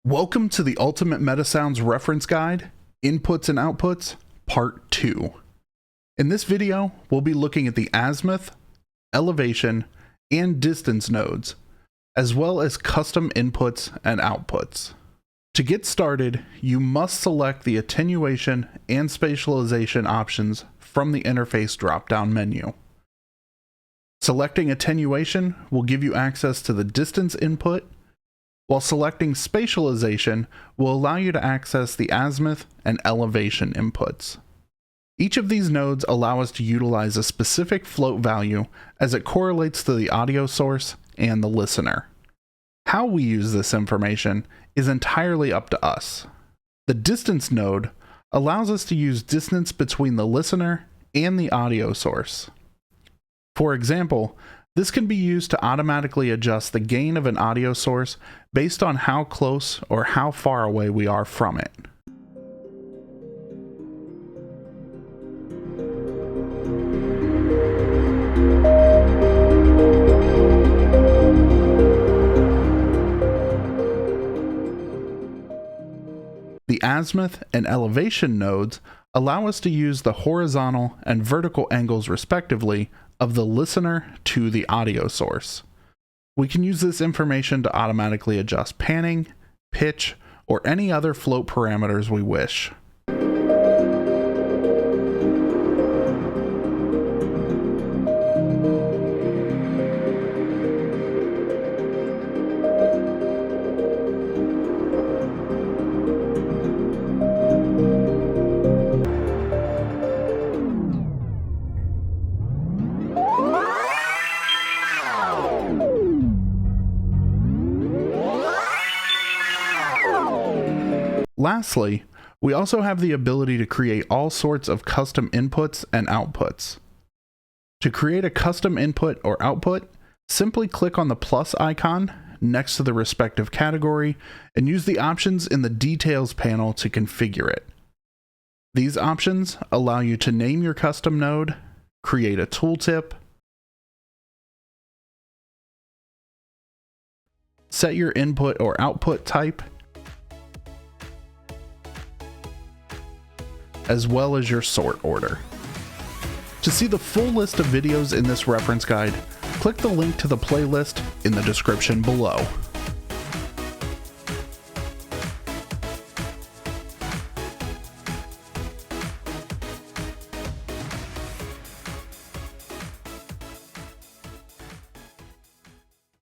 Welcome to the Ultimate MetaSounds Reference Guide, Inputs and Outputs, Part 2. In this video, we'll be looking at the azimuth, elevation, and distance nodes, as well as custom inputs and outputs. To get started, you must select the attenuation and spatialization options from the interface drop-down menu. Selecting attenuation will give you access to the distance input, while selecting spatialization will allow you to access the azimuth and elevation inputs. Each of these nodes allow us to utilize a specific float value as it correlates to the audio source and the listener. How we use this information is entirely up to us. The distance node allows us to use distance between the listener and the audio source. For example, this can be used to automatically adjust the gain of an audio source based on how close or how far away we are from it. The azimuth and elevation nodes allow us to use the horizontal and vertical angles respectively of the listener to the audio source. We can use this information to automatically adjust panning, pitch, or any other float parameters we wish. Lastly, we also have the ability to create all sorts of custom inputs and outputs. To create a custom input or output, simply click on the plus icon next to the respective category and use the options in the Details panel to configure it. These options allow you to name your custom node, create a tooltip, set your input or output type, as well as your sort order. To see the full list of videos in this reference guide, click the link to the playlist in the description below.